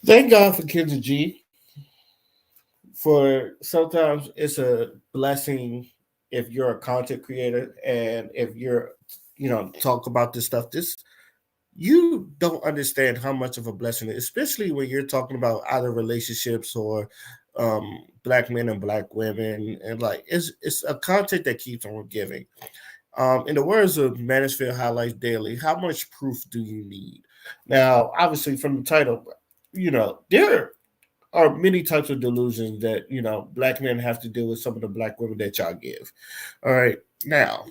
Thank God for Kendra G. For sometimes it's a blessing if you're a content creator and if you're, talk about this stuff. This you don't understand how much of a blessing it is, especially when you're talking about either relationships or black men and black women, and like it's a content that keeps on giving. In the words of Manosphere Highlights Daily, how much proof do you need? Now, obviously, from the title, there are many types of delusions that black men have to deal with. Some of the black women that y'all give. All right, now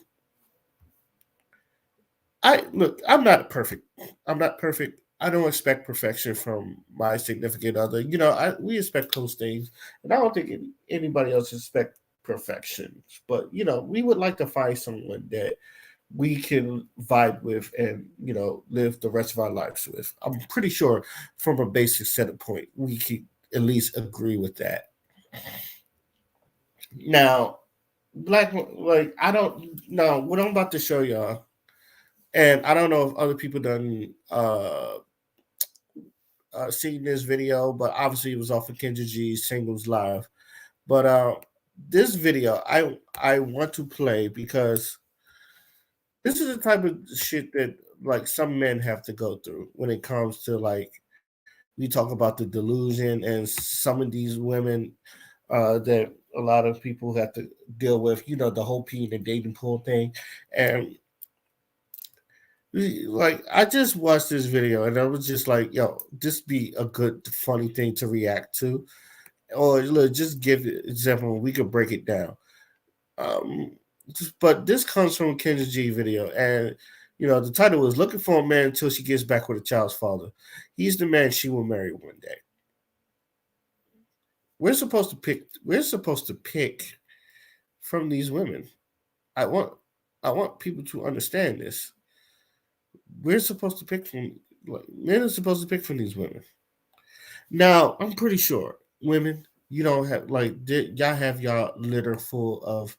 I look. I'm not perfect. I'm not perfect. I don't expect perfection from my significant other. We expect those things, and I don't think anybody else expect perfection. But we would like to find someone that we can vibe with and live the rest of our lives with. I'm pretty sure from a basic set of point we can at least agree with that. Now, like I don't know what I'm about to show y'all, and I don't know if other people done seen this video, but obviously it was off of Kendra G's singles live. But this video I want to play because this is the type of shit that like some men have to go through when it comes to like we talk about the delusion and some of these women that a lot of people have to deal with, the whole peeing and dating pool thing. And like I just watched this video and I was just like, yo, this be a good funny thing to react to. Or look, just give an example, we could break it down. Um, but this comes from Kendra G video, and the title is "Looking for a Man Until She Gets Back with a Child's Father." He's the man she will marry one day. We're supposed to pick. We're supposed to pick from these women. I want. I want people to understand this. We're supposed to pick from. Like, men are supposed to pick from these women. Now, I'm pretty sure women, you don't have like y'all have y'all litter full of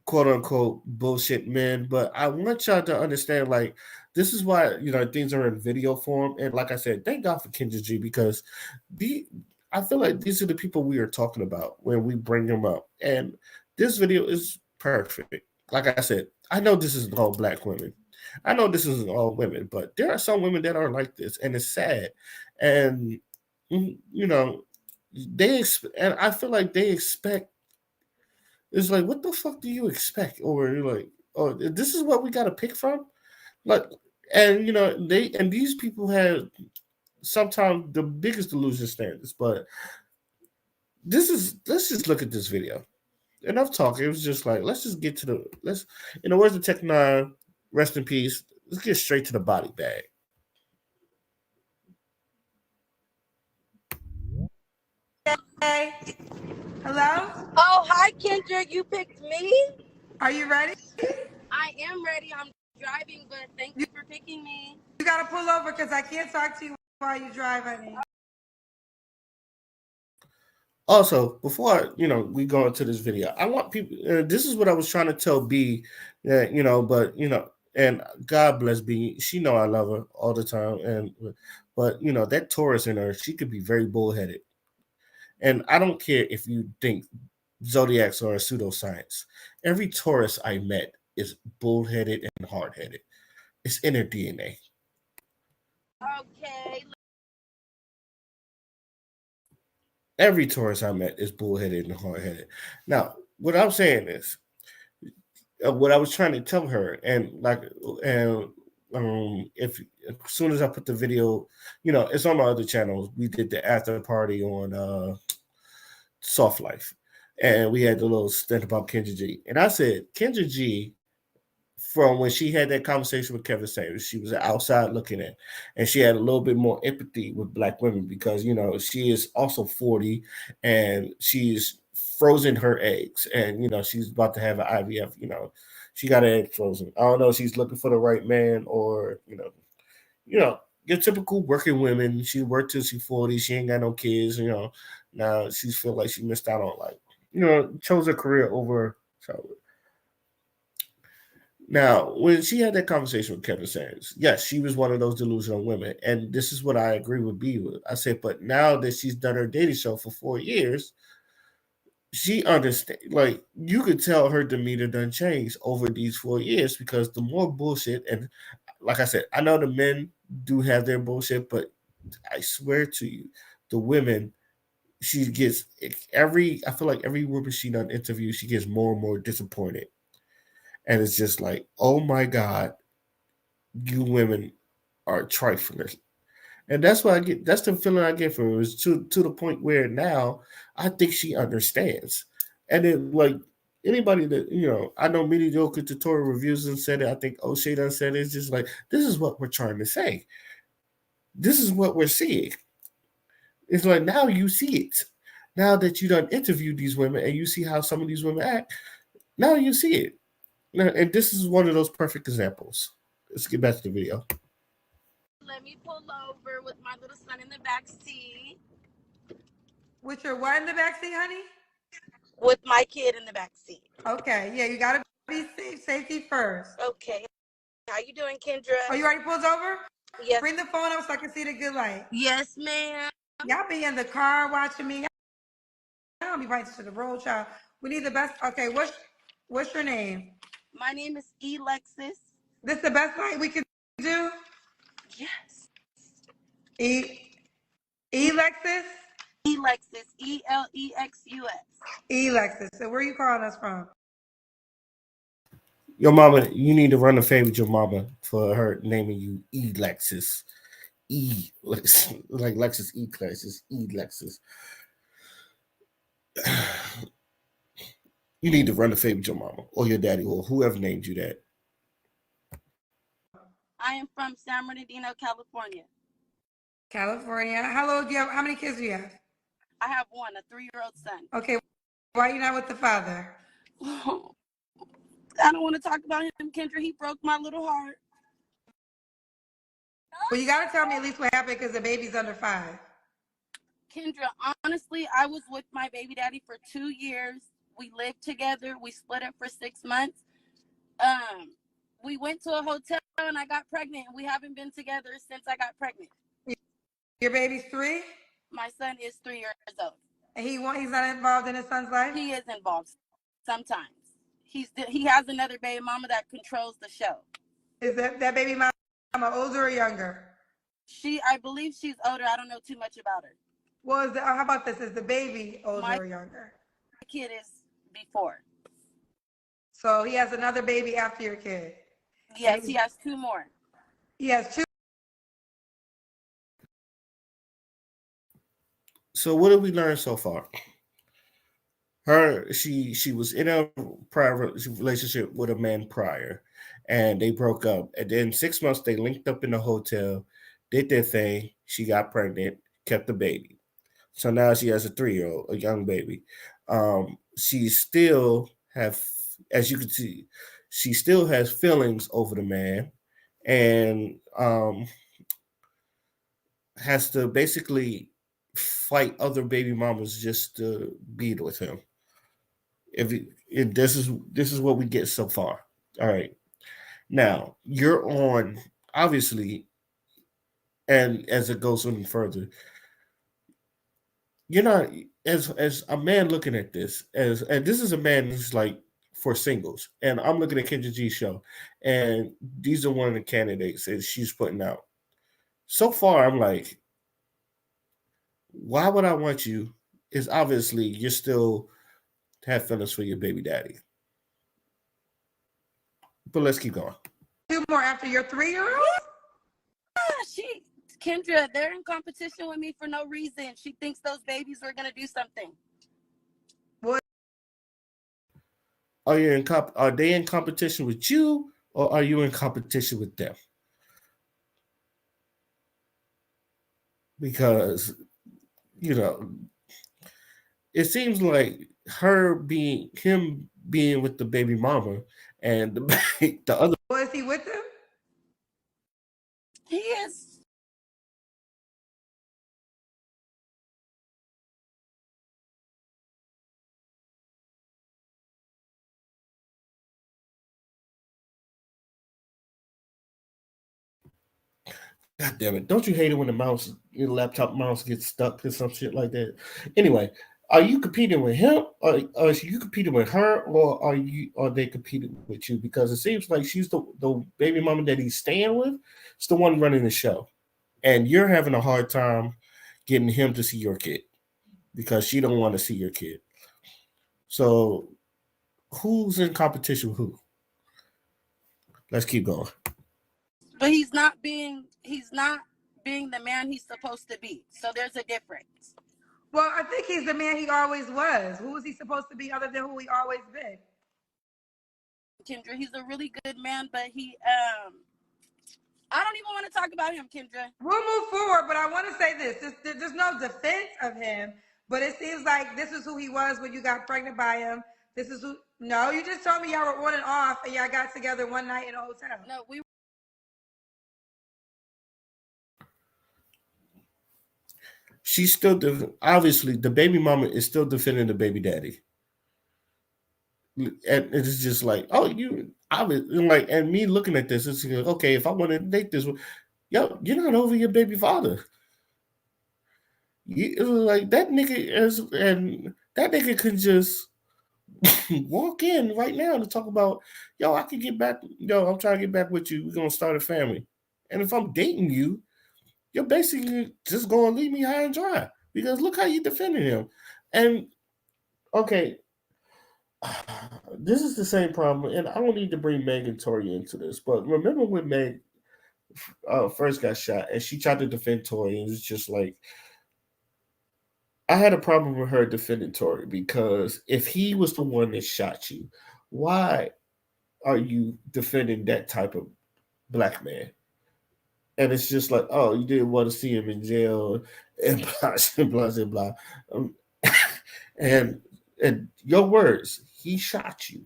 quote unquote bullshit men, but I want y'all to understand like this is why things are in video form. And like I said, thank God for Kendra G because the I feel like these are the people we are talking about when we bring them up. And this video is perfect. Like I said, I know this isn't all black women. I know this isn't all women, but there are some women that are like this, and it's sad. And you know, and I feel like they expect it's like, what the fuck do you expect? Or you're like, oh, this is what we got to pick from? Like, and these people have sometimes the biggest delusion standards. But let's just look at this video. Enough talking. It was just like, let's just get to in the words of Tech Nine, rest in peace. Let's get straight to the body bag. Hey, hello? Oh, hi, Kendra. You picked me? Are you ready? I am ready. I'm driving, but thank You, you for picking me. you gotta pull over because I can't talk to you while you drive, honey. Also, before we go into this video, I want people. This is what I was trying to tell B, but and God bless B. She know I love her all the time, and but that Taurus in her, she could be very bullheaded, and I don't care if you think zodiacs are a pseudoscience. Every Taurus I met is bullheaded and hard headed. It's in their DNA. Okay. Every Taurus I met is bullheaded and hard headed. Now, what I'm saying is, what I was trying to tell her, and like, and if as soon as I put the video, it's on my other channels. We did the after party on Soft Life, and we had the little stint about Kendra G. And I said, Kendra G, from when she had that conversation with Kevin Samuels, she was outside looking at, and she had a little bit more empathy with black women because she is also 40, and she's frozen her eggs, and she's about to have an IVF. She got her egg frozen. I don't know if she's looking for the right man or you know your typical working women. She worked till she's 40. She ain't got no kids. Now she feel like she missed out on chose her career over. So Now, when she had that conversation with Kevin Samuels, yes, she was one of those delusional women, and this is what I agree with B with. I said, but now that she's done her dating show for 4 years, she understand. Like you could tell her demeanor done changed over these 4 years because the more bullshit, and like I said, I know the men do have their bullshit, but I swear to you, the women she gets every. I feel like every woman she done interview, she gets more and more disappointed, and it's just like, oh my god, you women are triflers. And that's what I get. That's the feeling I get from her. Is to the point where now I think she understands. And then like anybody that I know mediocre tutorial reviews and said it. I think O'Shea done said it. It's just like this is what we're trying to say. This is what we're seeing. It's like now you see it. Now that you done interviewed these women and you see how some of these women act, now you see it. And this is one of those perfect examples. Let's get back to the video. Let me pull over with my little son in the back seat. With your what in the backseat, honey? With my kid in the back seat. Okay, yeah, you gotta be safe. Safety first. Okay. How you doing, Kendra? Oh, you already pulled over? Yes. Bring the phone up so I can see the good light. Yes, ma'am. Y'all be in the car watching me. Y'all don't be right to the road, child. We need the best. Okay, what's your name? My name is Alexis. This the best light we can do? Yes. Lexus? Alexis. Elexus. Lexus. So where are you calling us from? Your mama, you need to run a favor with your mama for her naming you Lexus. Like Lexus Lexus, Lexus. You need to run a favor with your mama or your daddy or whoever named you that. I am from San Bernardino, California. California. How old do you have? How many kids do you have? I have one, a 3-year-old son. Okay, why are you not with the father? I don't want to talk about him, Kendra. He broke my little heart. Well, you gotta tell me at least what happened because the baby's under 5. Kendra, honestly, I was with my baby daddy for 2 years. We lived together. We split up for 6 months. We went to a hotel and I got pregnant. We haven't been together since I got pregnant. Your baby's 3? My son is 3 years old. And he's not involved in his son's life? He is involved sometimes. He has another baby mama that controls the show. Is that baby mama older or younger? I believe she's older. I don't know too much about her. Well, how about this? Is the baby older My or younger? kid is before. So he has another baby after your kid? Yes, he has 2 more. He has 2. So what did we learn so far? She was in a prior relationship with a man prior, and they broke up. And then 6 months they linked up in the hotel, did their thing. She got pregnant, kept the baby. So now she has a 3-year-old, a young baby. She still have, as you can see, she still has feelings over the man, and has to basically fight other baby mamas just to be with him. If this is what we get so far. All right. Now you're on obviously, and as it goes even further, you're not as a man looking at this and this is a man who's like for singles, and I'm looking at Kendra G's show, and these are one of the candidates that she's putting out. So far, I'm like, why would I want you? Is obviously you're still have feelings for your baby daddy. But let's keep going. 2 more after your 3-year-old? Kendra, they're in competition with me for no reason. She thinks those babies are gonna do something. What? Are they in competition with you, or are you in competition with them? Because you know, it seems like him being with the baby mama and the other. Was he with them? He is. God damn it! Don't you hate it when the mouse, your laptop mouse gets stuck or some shit like that? Anyway, are you competing with him, or are you competing with her, or are they competing with you? Because it seems like she's the baby mama that he's staying with, it's the one running the show, and you're having a hard time getting him to see your kid because she don't want to see your kid. So who's in competition with who? Let's keep going. But he's not being the man he's supposed to be. So there's a difference. Well, I think he's the man he always was. Who was he supposed to be other than who he always been? Kendra, he's a really good man, but he I don't even want to talk about him, Kendra. We'll move forward, but I want to say this. There's no defense of him, but it seems like this is who he was when you got pregnant by him. This is who. No, you just told me y'all were on and off, and y'all got together one night in a hotel. No, we She's still obviously the baby mama is still defending the baby daddy, and it's just like, oh, you, I was like, and me looking at this, it's like, okay, if I want to date this, yo, you're not over your baby father. You like that nigga is, and that nigga can just walk in right now to talk about, yo, I can get back, yo, I'm trying to get back with you. We're gonna start a family, and if I'm dating you, you're basically just gonna leave me high and dry because look how you defending him, and okay, this is the same problem, and I don't need to bring Meg and Tori into this, but remember when Meg first got shot and she tried to defend Tori, and it's just like I had a problem with her defending Tori because if he was the one that shot you, why are you defending that type of black man? And it's just like, oh, you didn't want to see him in jail, and blah, blah, blah, blah. Um, and and your words, he shot you,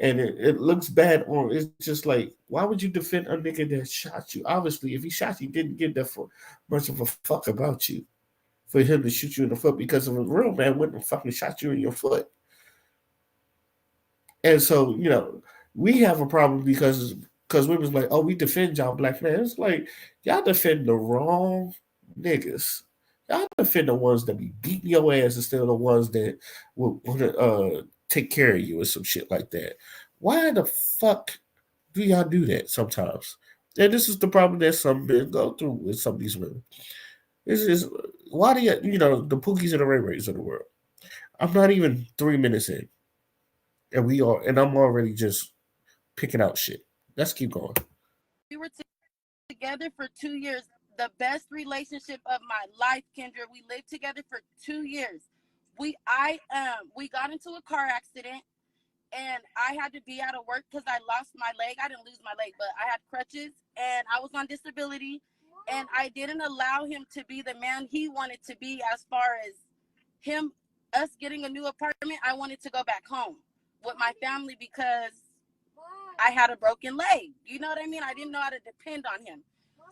and it looks bad on. It's just like, why would you defend a nigga that shot you? Obviously, if he shot you, he didn't give that for much of a fuck about you for him to shoot you in the foot because of a real man wouldn't have fucking shot you in your foot. And so, we have a problem because we was like, oh, we defend y'all black men. It's like y'all defend the wrong niggas. Y'all defend the ones that be beating your ass instead of the ones that will take care of you or some shit like that. Why the fuck do y'all do that sometimes? And this is the problem that some men go through with some of these women. This is why do the Pookies and the Ray Rays of the world? I'm not even 3 minutes in, and I'm already just picking out shit. Let's keep going. we were together for 2 years. The best relationship of my life, Kendra. We lived together for 2 years. We got into a car accident and I had to be out of work because I lost my leg. I didn't lose my leg, but I had crutches and I was on disability. And I didn't allow him to be the man he wanted to be as far as us getting a new apartment. I wanted to go back home with my family because I had a broken leg. You know what I mean? I didn't know how to depend on him.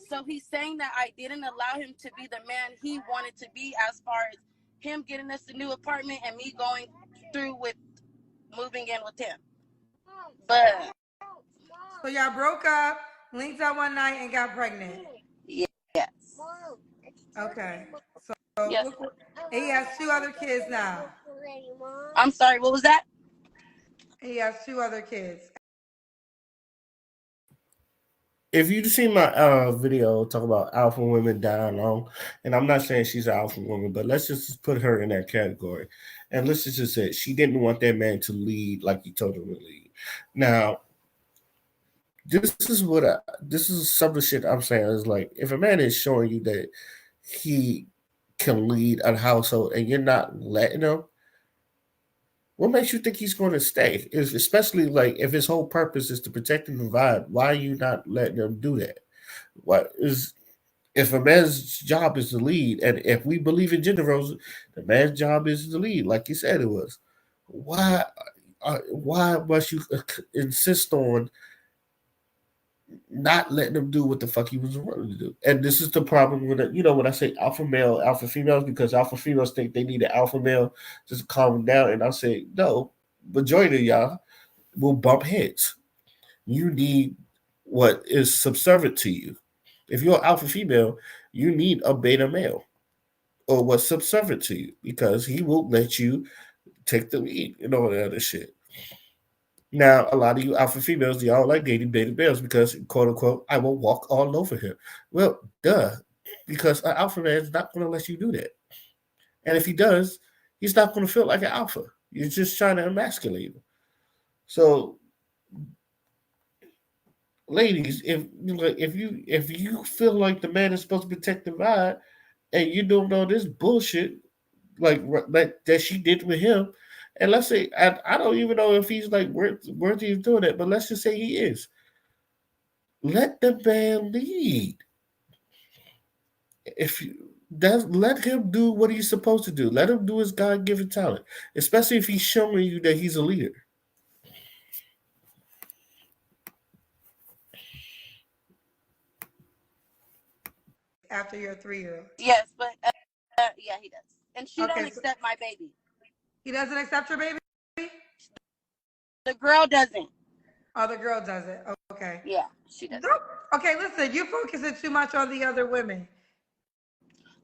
So he's saying that I didn't allow him to be the man he wanted to be as far as him getting us a new apartment and me going through with moving in with him. But So y'all broke up, linked up one night, and got pregnant. yes. Okay. So Yes. look, he has two other kids now. I'm sorry, what was that? He has two other kids. If you see my video talk about alpha women dying long, and I'm not saying she's an alpha woman, but let's just put her in that category, and let's just say she didn't want that man to lead like he told him to lead. Now, this is some of the shit I'm saying is like if a man is showing you that he can lead a household and you're not letting him, what makes you think he's going to stay? Is especially like if his whole purpose is to protect and provide. Why are you not letting him do that? What is if a man's job is to lead, and if we believe in gender roles, the man's job is to lead, like you said it was. Why? Why must you insist on not letting him do what the fuck he was wanting to do? And this is the problem with it. When I say alpha male, alpha females, because alpha females think they need an alpha male just to calm them down, and I say no. Majority of y'all will bump heads. You need what is subservient to you. If you're an alpha female, you need a beta male or what's subservient to you because he will let you take the lead and all that other shit. Now, a lot of you alpha females, y'all like dating beta males because, quote unquote, I will walk all over him. Well, duh, because an alpha man is not going to let you do that. And if he does, he's not going to feel like an alpha. You're just trying to emasculate him. So, ladies, if you feel like the man is supposed to protect the vibe, and you don't know this bullshit that she did with him, and let's say I don't even know if he's like worthy of doing that, but let's just say he is. Let the man lead. If you that let him do what he's supposed to do. Let him do his God given talent, especially if he's showing you that he's a leader. After your 3-year-old. Yes, but yeah, he does. And she Okay, don't so accept my baby. he doesn't accept your baby? The girl doesn't. Oh, the girl does it. Okay. Yeah, she doesn't. Okay, listen, you focusing too much on the other women.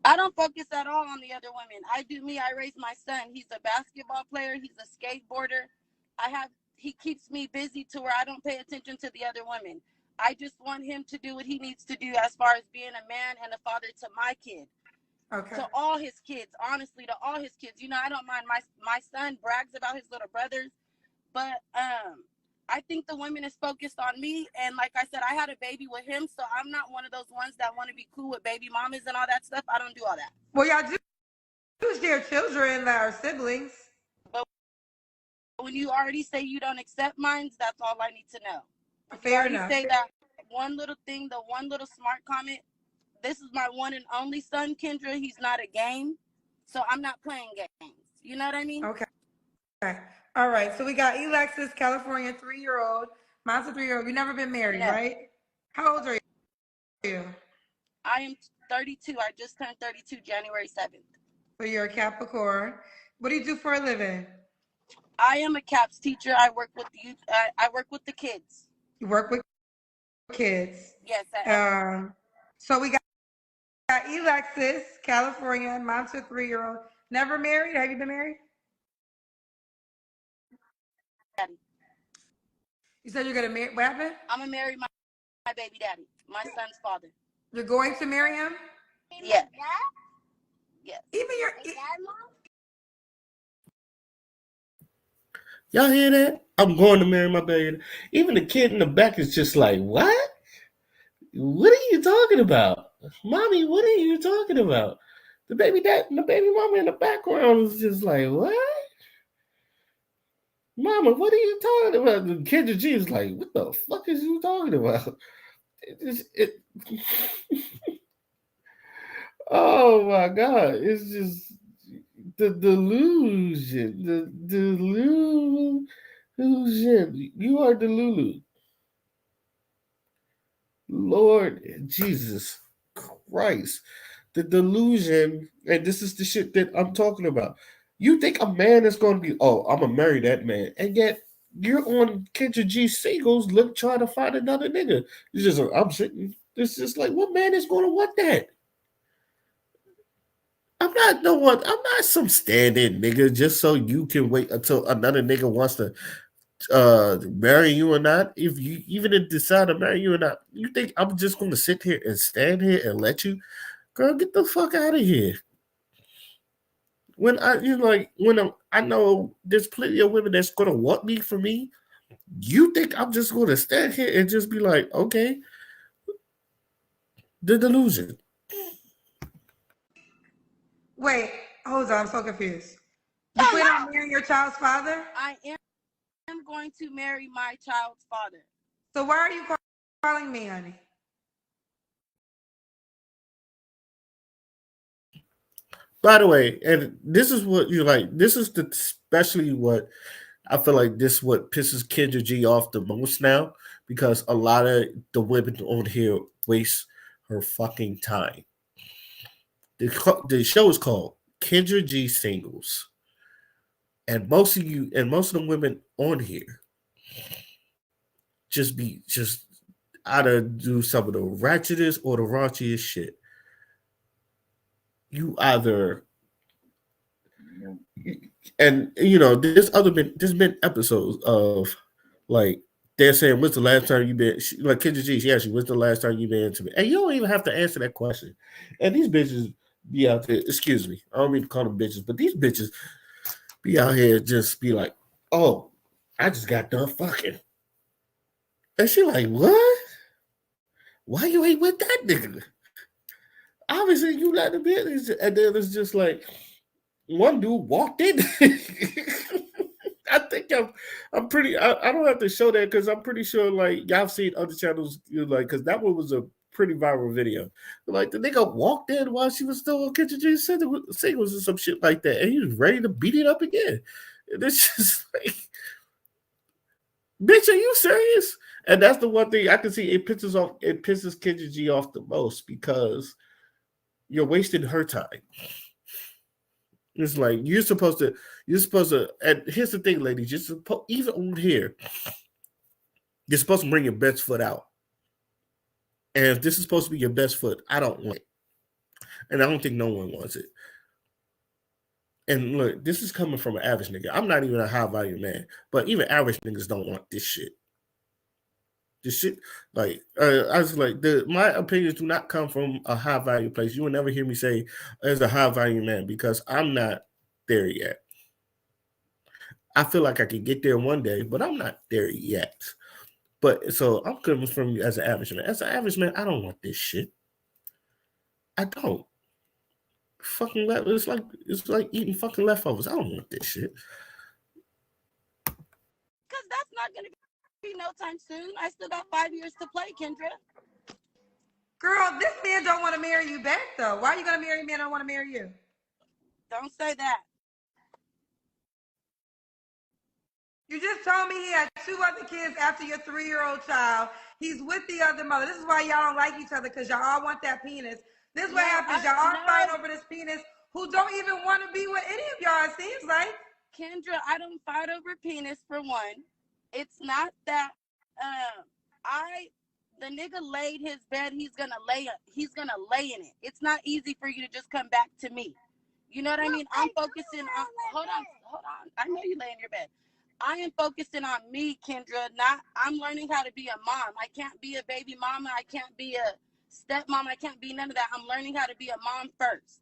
I don't focus at all on the other women. I do me. I raise my son. He's a basketball player. He's a skateboarder. He keeps me busy to where I don't pay attention to the other women. I just want him to do what he needs to do as far as being a man and a father to my kid. Okay. To all his kids, honestly, to all his kids. You know, I don't mind my son brags about his little brothers, but I think the woman is focused on me. And like I said, I had a baby with him, so I'm not one of those ones that want to be cool with baby mamas and all that stuff. I don't do all that. Well, y'all do share children that are siblings. But when you already say you don't accept mine, that's all I need to know. Fair enough. Say that one little thing, the one little smart comment. This is my one and only son, Kendra. He's not a game, so I'm not playing games. You know what I mean? Okay. All right. So we got Alexis, California, 3-year-old. Mine's a 3-year-old. You've never been married, No. right? How old are you? I am 32. I just turned 32 January 7th. So you're a Capricorn. What do you do for a living? I am a CAPS teacher. I work with the youth. I work with the kids. You work with kids. Yes. So we got Alexis, California. Mom's a 3-year-old. Never married? Have you been married? Daddy. You said you're gonna marry. What happened? I'm gonna marry my baby daddy, my son's father. You're going to marry him? Yes. Yes. Even your. Y'all hear that? I'm going to marry my baby. Even the kid in the back is just like, what? What are you talking about? Mommy, what are you talking about? The baby dad and the baby mama in the background is just like, what? Mama, what are you talking about? The kid G is like, what the fuck is you talking about? Oh my God. It's just the delusion. The delusion. You are the Lulu. Lord Jesus Christ. The delusion, and this is the shit that I'm talking about. You think a man is going to be, oh, I'm going to marry that man. And yet, you're on Kendra G singles, look, trying to find another nigga. It's just, I'm sitting, it's just like, what man is going to want that? I'm not no one. I'm not some stand-in nigga just so you can wait until another nigga wants to marry you or not. If you even decide to marry you or not, you think I'm just going to sit here and stand here and let you? Girl, get the fuck out of here. When I know there's plenty of women that's gonna want me for me. You think I'm just gonna stand here and just be like, okay, the delusion. Wait, hold on. I'm so confused. You plan on marrying your child's father? I am going to marry my child's father. So why are you calling me, honey? By the way, and this is what you like. This is especially what I feel like. This is what pisses Kendra G off the most now because a lot of the women on here waste her fucking time. The show is called Kendra G Singles, and most of the women on here just either do some of the ratchetest or the raunchiest shit. You either, and there's been episodes of like they're saying, "When's the last time you been?" Like Kendra G, she asked you, "When's the last time you been intimate?" And you don't even have to answer that question. And these bitches be out there. Excuse me, I don't mean to call them bitches, but these bitches be out here just be like, "Oh, I just got done fucking," and she like, "What? Why you ain't with that nigga?" Obviously, you let the business, and then it's just like one dude walked in. I think I'm pretty. I don't have to show that because I'm pretty sure like y'all seen other channels like because that one was a pretty viral video. Like the nigga walked in while she was still on Kitchen G singles or some shit like that, and he was ready to beat it up again. And it's just like, bitch, are you serious? And that's the one thing I can see. It pisses Kitchen G off the most because you're wasting her time. It's like you're supposed to, and here's the thing, ladies, even on here, you're supposed to bring your best foot out. And if this is supposed to be your best foot, I don't want it. And I don't think no one wants it. And look, this is coming from an average nigga. I'm not even a high value man, but even average niggas don't want this shit. This shit, like, I was like, my opinions do not come from a high value place. You will never hear me say as a high value man because I'm not there yet. I feel like I can get there one day, but I'm not there yet. But so I'm coming from you as an average man. As an average man, I don't want this shit. I don't. Fucking it's like eating fucking leftovers. I don't want this shit. Because that's not gonna be no time soon. I still got 5 years to play, Kendra. Girl, this man don't want to marry you back though. Why are you gonna marry a man that don't want to marry you? Don't say that. You just told me he had 2 other kids after your 3-year-old child. He's with the other mother. This is why y'all don't like each other, because y'all all want that penis. This is what happens. Y'all all fight over this penis who don't even want to be with any of y'all, it seems like. Kendra, I don't fight over penis for one. It's not that the nigga laid his bed, he's gonna lay in it. It's not easy for you to just come back to me. You know what I mean? I'm focusing on hold on. I know you lay in your bed. I am focusing on me, Kendra. I'm learning how to be a mom. I can't be a baby mama. I can't be a stepmom. I can't be none of that. I'm learning how to be a mom first.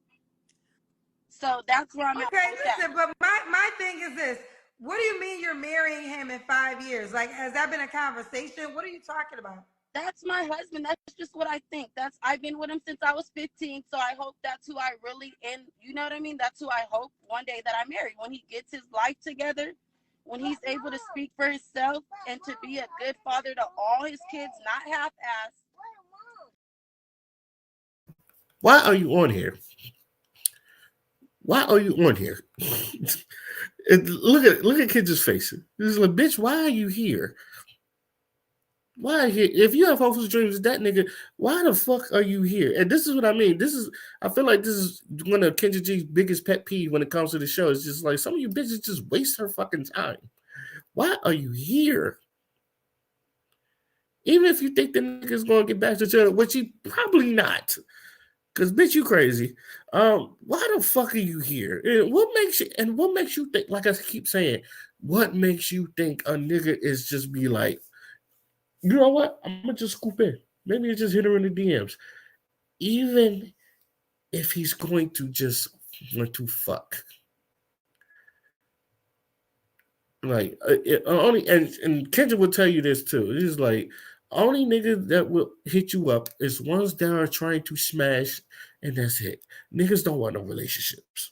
So that's where I'm at. Okay, listen, but my thing is this. What do you mean you're marrying him in 5 years? Like, has that been a conversation? What are you talking about? That's my husband. That's just what I think. I've been with him since I was 15. So I hope that's who I really, and you know what I mean? That's who I hope one day that I marry. When he gets his life together, when he's able to speak for himself and to be a good father to all his kids, not half-assed. Why are you on here? Why are you on here? Look at Kendrick's face. He's like, bitch, why are you here? Why are you here? If you have hopeless dreams, that nigga, why the fuck are you here? And this is what I mean. I feel like this is one of Kendrick G's biggest pet peeve when it comes to the show. It's just like some of you bitches just waste her fucking time. Why are you here? Even if you think the nigga's gonna get back to each other, which he probably not. Cause bitch, you crazy. Why the fuck are you here? And what makes you think, like I keep saying, what makes you think a nigga is just be like, you know what? I'm gonna just scoop in. Maybe it's just hit her in the DMs. Even if he's going to just want to fuck. Like only and Kendra will tell you this too. It's like only niggas that will hit you up is ones that are trying to smash, and that's it. Niggas don't want no relationships.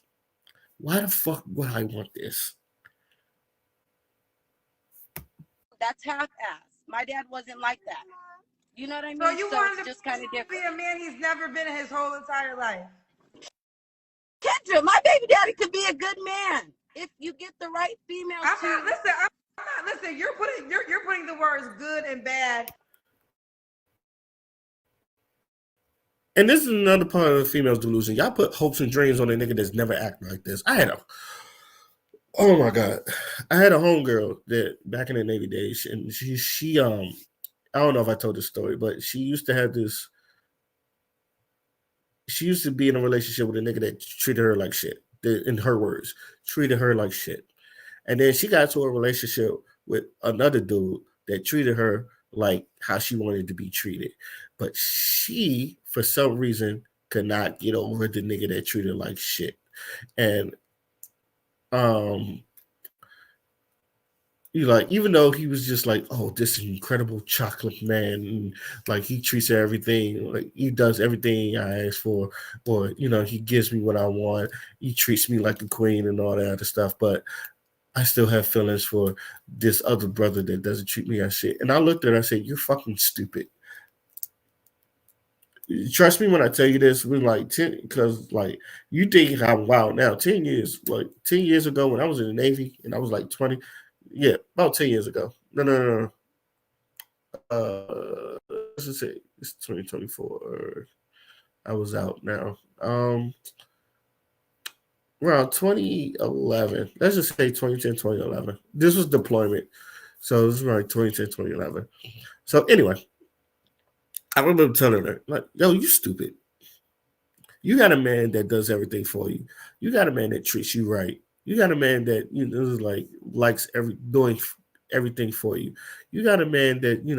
Why the fuck would I want this? That's half-assed. My dad wasn't like that. You know what I mean? So you want it's just kind of different. Be a man he's never been in his whole entire life. Kendra, my baby daddy could be a good man if you get the right female. Listen. You're putting the words good and bad. And this is another part of the female's delusion. Y'all put hopes and dreams on a nigga that's never acted like this. Oh my God. I had a homegirl that back in the Navy days, and she I don't know if I told this story, but she used to have this. She used to be in a relationship with a nigga that treated her like shit. In her words, treated her like shit. And then she got to a relationship with another dude that treated her like how she wanted to be treated. But she, for some reason, could not get over the nigga that treated her like shit. And um you like, even though he was just like, oh, this incredible chocolate man, and like he treats everything, like he does everything I ask for, or he gives me what I want, he treats me like a queen and all that other stuff. But I still have feelings for this other brother that doesn't treat me as shit. And I looked at her and I said, you're fucking stupid. Trust me when I tell you this. We're like 10, because like you think I'm wild now. 10 years, like 10 years ago when I was in the Navy and I was like 20. Yeah, about 10 years ago. No. Let's just say it's 2024. I was out now. Around 2011. Let's just say 2010, 2011. This was deployment. So this was like 2010, 2011. So anyway, I remember telling her, like, yo, you stupid. You got a man that does everything for you. You got a man that treats you right. You got a man that is like likes doing everything for you. You got a man that you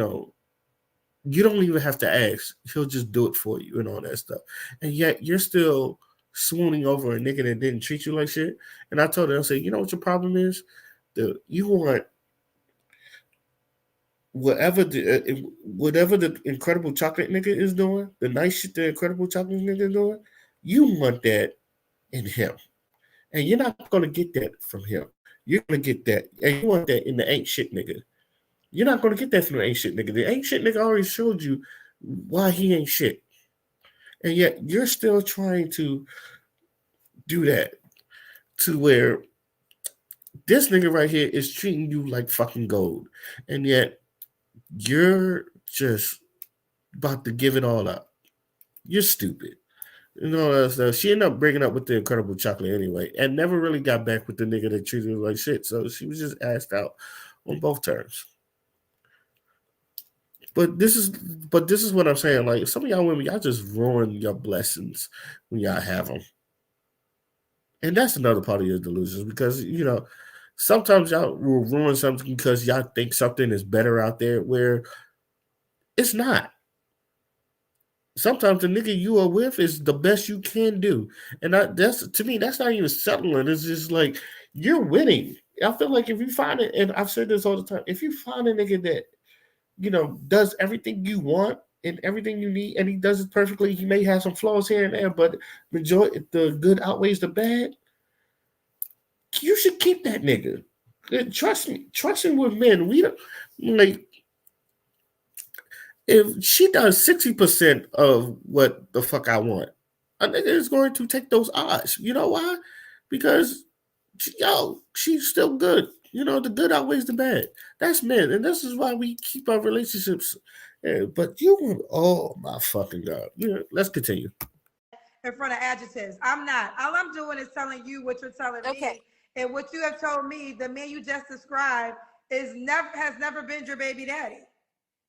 don't even have to ask. He'll just do it for you and all that stuff. And yet you're still swooning over a nigga that didn't treat you like shit. And I told her, I said, you know what your problem is? You want whatever the incredible chocolate nigga is doing, the nice shit the incredible chocolate nigga is doing, you want that in him. And you're not gonna get that from him. You're gonna get that, and you want that in the ain't shit nigga. You're not gonna get that from the ain't shit nigga. The ain't shit nigga already showed you why he ain't shit. And yet you're still trying to do that to where this nigga right here is treating you like fucking gold. And yet you're just about to give it all up. You're stupid. She ended up breaking up with the incredible chocolate anyway, and never really got back with the nigga that treated her like shit. So she was just asked out on both terms. But this is what I'm saying. Like, some of y'all women, y'all just ruin your blessings when y'all have them, and that's another part of your delusions, because sometimes y'all will ruin something because y'all think something is better out there where it's not. Sometimes the nigga you are with is the best you can do. And that's, to me, that's not even settling. It's just like you're winning. I feel like if you find it, and I've said this all the time, if you find a nigga that, does everything you want and everything you need, and he does it perfectly, he may have some flaws here and there, but the good outweighs the bad, you should keep that nigga. Trust me. Trusting with men, we don't, like, if she does 60% of what the fuck I want, a nigga is going to take those odds. You know why? Because, she's still good. The good outweighs the bad. That's men. And this is why we keep our relationships. But you want, oh my fucking God. Let's continue. In front of adjectives. I'm not. All I'm doing is telling you what you're telling me. And what you have told me, the man you just described has never been your baby daddy.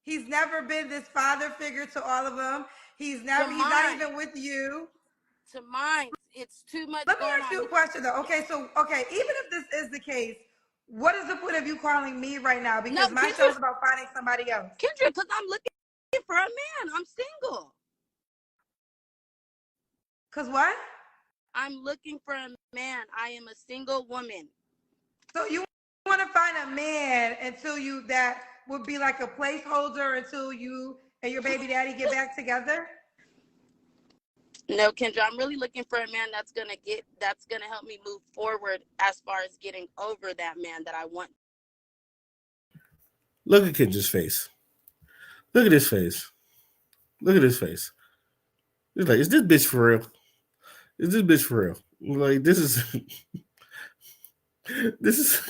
He's never been this father figure to all of them. He's not even with you. To mine, it's too much. Let me ask you a question though. Okay, even if this is the case, what is the point of you calling me right now? Because my show is about finding somebody else. Kendra, because I'm looking for a man. I'm single. Cause what? I'm looking for a man. I am a single woman. So you want to find a man that would be like a placeholder until you and your baby daddy get back together? No, Kendra, I'm really looking for a man that's gonna help me move forward as far as getting over that man that I want. Look at Kendra's face. Look at his face. Look at his face. He's like, is this bitch for real? Is this bitch for real? Like, this is this is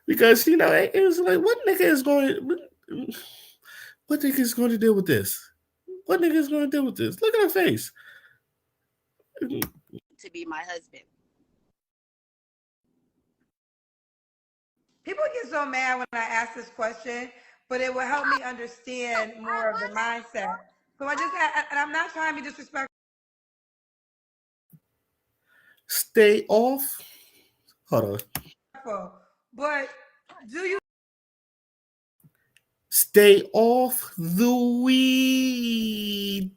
because it was like, what nigga is going to deal with this? What nigga is going to deal with this? Look at her face. To be my husband. People get so mad when I ask this question, but it will help me understand more of the mindset. So and I'm not trying to be disrespectful. Stay off. Hold on. But do you Stay off the weed.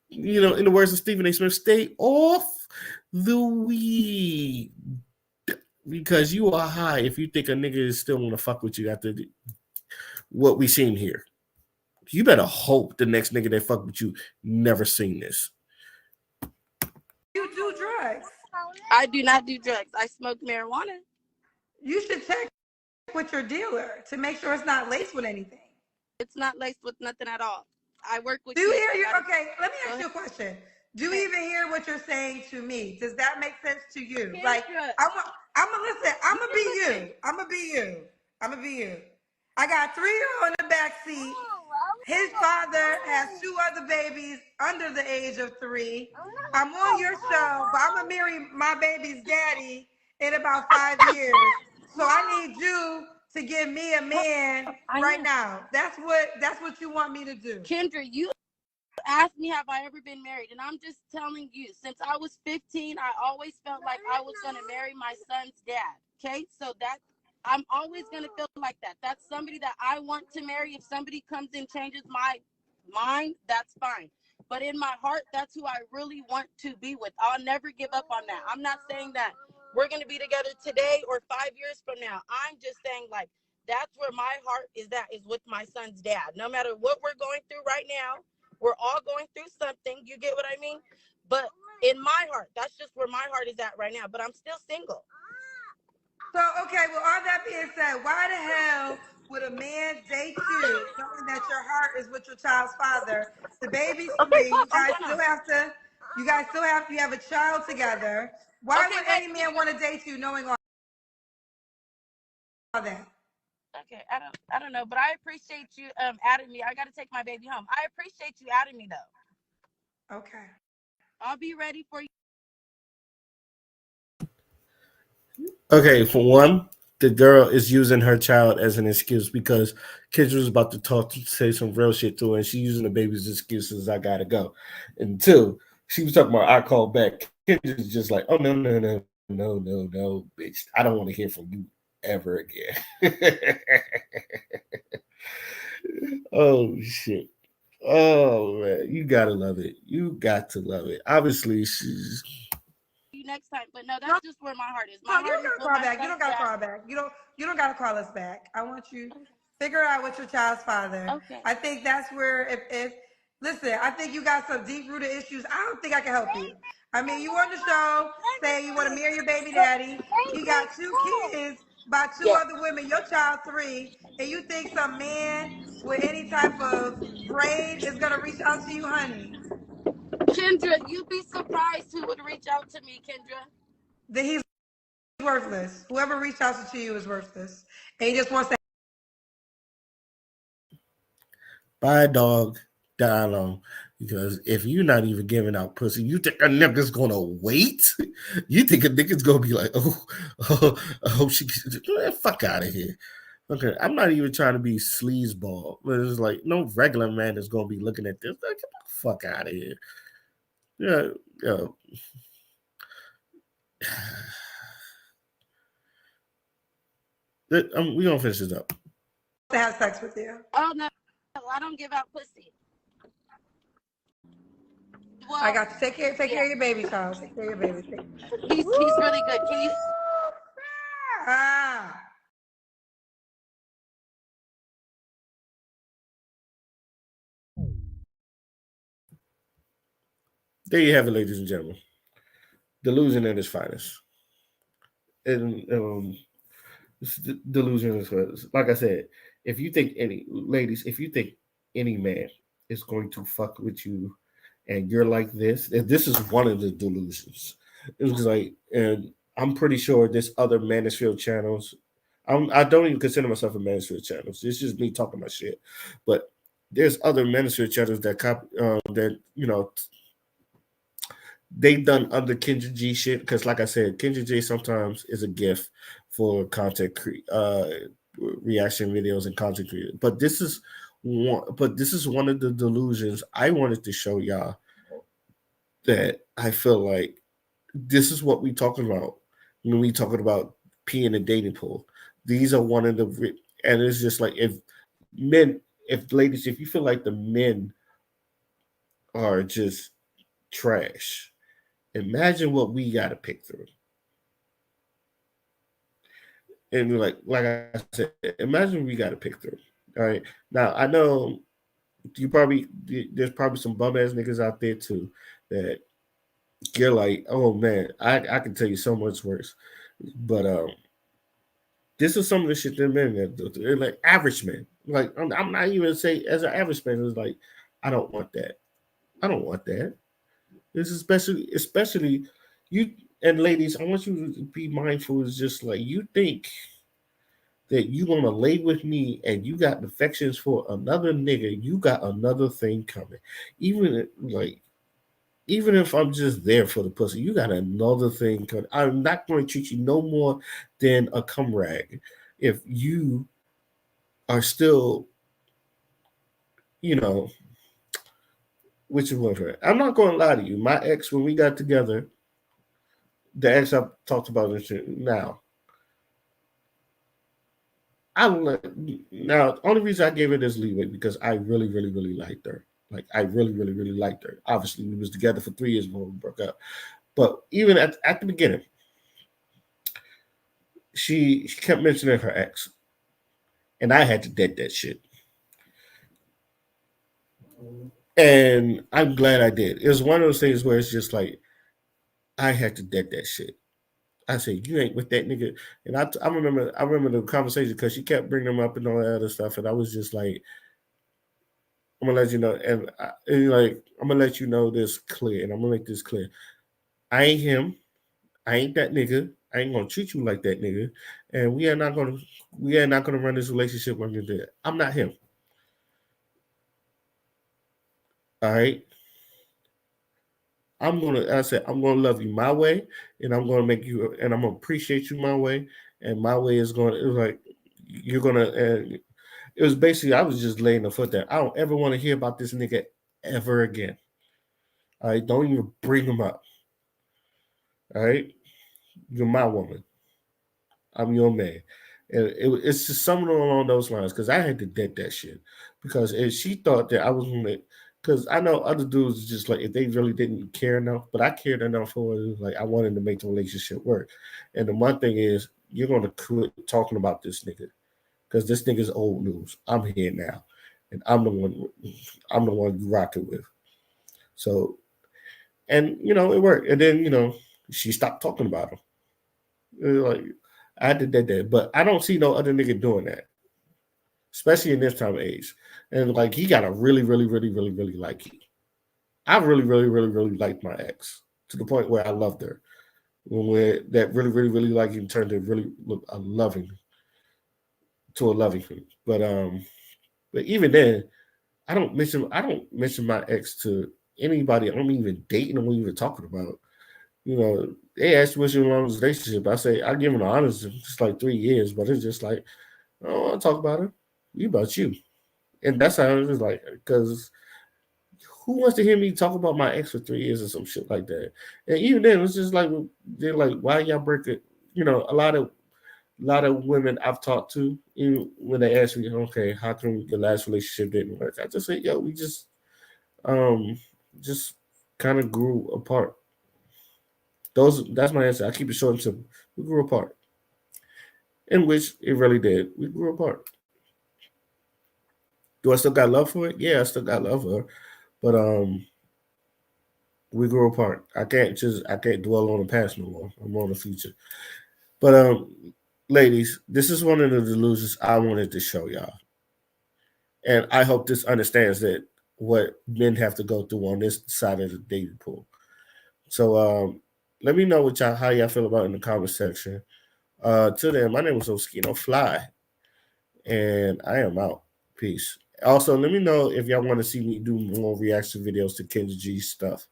You know, in the words of Stephen A. Smith, stay off the weed. Because you are high if you think a nigga is still gonna fuck with you after what we seen here. You better hope the next nigga that fuck with you never seen this. do drugs? I do not do drugs. I smoke marijuana. You should check with your dealer to make sure it's not laced with anything. It's not laced with nothing at all. I work with. Do you hear you? Okay, let me ask you a question. Do you even hear what you're saying to me? Does that make sense to you? Kendra. Like, I'm gonna listen. I'm gonna be you. I'm gonna be you. I'm gonna be you. I got 3-year-old in the back seat. His father has 2 other babies under the age of 3. I'm on your show, but I'm gonna marry my baby's daddy in about 5 years. So I need you to give me a man right now. That's what you want me to do. Kendra, you asked me have I ever been married, and I'm just telling you, since I was 15, I always felt like I was gonna marry my son's dad. Okay, so that I'm always gonna feel like that. That's somebody that I want to marry. If somebody comes and changes my mind, that's fine. But in my heart, that's who I really want to be with. I'll never give up on that. I'm not saying that we're gonna be together today or 5 years from now. I'm just saying like that's where my heart is at, is with my son's dad. No matter what we're going through right now, we're all going through something. You get what I mean? But in my heart, that's just where my heart is at right now. But I'm still single. So, okay, well, all that being said, why the hell would a man date you knowing that your heart is with your child's father? The baby's 3. You guys you have a child together. Why would any man want to date you knowing all that? Okay, I don't know, but I appreciate you adding me. I got to take my baby home. I appreciate you adding me though. Okay. I'll be ready for you. Okay, for one, the girl is using her child as an excuse because Kendra was about to say some real shit to her, and she's using the baby's excuses. I gotta go. And 2, she was talking about I called back. Kendra's just like, oh no, bitch. I don't want to hear from you ever again. Oh shit. Oh man, you gotta love it. You got to love it. Obviously, she's You next time, but no, that's just where my heart is. No, you don't gotta call back. You don't gotta call back. You don't gotta call us back. I want you figure out what your child's father. Okay. I think that's where if listen, I think you got some deep rooted issues. I don't think I can help you. I mean, you on the show saying you want to marry your baby daddy. He got 2 kids by 2 other women. Your child 3, and you think some man with any type of brain is gonna reach out to you, honey? Kendra, you'd be surprised who would reach out to me, Kendra. That he's worthless. Whoever reached out to you is worthless, and he just wants to. buy a dog, die alone. Because if you're not even giving out pussy, you think a nigga's gonna wait? You think a nigga's gonna be like, I hope she gets the fuck out of here. Okay, I'm not even trying to be sleazeball, but it's like no regular man is gonna be looking at this. Like, get the fuck out of here. Yeah. We gonna finish this up. To have sex with you. Oh no, I don't give out pussy. Well, I got to take care of your baby, child. Take care of your baby. He's really good. Can you? Ah. There you have it, ladies and gentlemen. Delusion at its finest. And delusion is like I said. If you think if you think any man is going to fuck with you, and you're like this, and this is one of the delusions. It's like, and I'm pretty sure there's other Mansfield channels. I don't even consider myself a Mansfield channels. It's just me talking my shit. But there's other Mansfield channels that they've done other Kendra G shit because, like I said, Kendra G sometimes is a gift for reaction videos and content creators. But this is one of the delusions I wanted to show y'all that I feel like this is what we talking about when we talking about P in the dating pool. These are one of and it's just like if ladies, if you feel like the men are just trash, imagine what we got to pick through. And like I said, imagine we got to pick through. All right. Now I know there's probably some bum ass niggas out there too that you're like, oh man, I can tell you so much worse. But this is some of the shit that men that do. They're like average men. Like I'm not even say as an average man, it's like I don't want that. I don't want that. This is especially you and ladies. I want you to be mindful. It's just like you think that you gonna lay with me and you got affections for another nigga, you got another thing coming. Even like even if I'm just there for the pussy, you got another thing coming. I'm not going to treat you no more than a cum rag. If you are still, you know, which is what I'm not going to lie to you. My ex, when we got together, the ex I talked about this shit. Now only reason I gave her this leeway because I really, really, really liked her. Like I really, really, really liked her. Obviously, we was together for 3 years before we broke up. But even at the beginning, she kept mentioning her ex, and I had to dead that shit. And I'm glad I did. It was one of those things where it's just like I had to dead that shit. I said, "You ain't with that nigga," and I remember the conversation because she kept bringing them up and all that other stuff, and I was just like, "I'm gonna let you know," and like I'm gonna let you know this clear, and I'm gonna make this clear. I ain't him. I ain't that nigga. I ain't gonna treat you like that nigga, and we are not gonna run this relationship under that. I'm not him. All right. I said, I'm gonna love you my way, and I'm gonna make you, and I'm gonna appreciate you my way, and my way is going. It was like you're gonna, and it was basically I was just laying the foot there. I don't ever want to hear about this nigga ever again. All right, don't even bring him up. All right, you're my woman. I'm your man. And it's just something along those lines because I had to dead that shit because if she thought that I was gonna, because I know other dudes just like if they really didn't care enough, but I cared enough for it. Like I wanted to make the relationship work. And the one thing is, you're gonna quit talking about this nigga because this nigga's old news. I'm here now, and I'm the one you rock it with. So, and it worked. And then she stopped talking about him. Like I did that, but I don't see no other nigga doing that, especially in this time of age. And like he got to really, really, really, really, really like you. I really, really, really, really liked my ex to the point where I loved her. When that really, really, really liking turned to really a loving to a loving thing. But even then, I don't mention my ex to anybody I'm even dating or even talking about. They asked what's your longest relationship. I say I give them the honest, just like 3 years, but it's just like I don't want to talk about it. You about you, and that's how it was like. Because who wants to hear me talk about my ex for 3 years or some shit like that? And even then, it's just like they're like, why y'all break it? A lot of women I've talked to, even when they ask me, okay, how come the last relationship didn't work? I just say, yo, we um just kind of grew apart. That's my answer. I keep it short and simple. We grew apart, in which it really did. We grew apart. Do I still got love for it? Yeah, I still got love for her, but we grew apart. I can't dwell on the past no more. I'm on the future. But ladies, this is one of the delusions I wanted to show y'all, and I hope this understands that what men have to go through on this side of the dating pool. So let me know how y'all feel about it in the comment section. Till then, my name is Oskino Fly, and I am out. Peace. Also, let me know if y'all want to see me do more reaction videos to Kendra G stuff,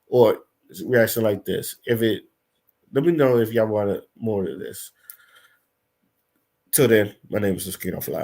or reaction like this. Let me know if y'all want more of this. Till then, my name is Eskino Fly.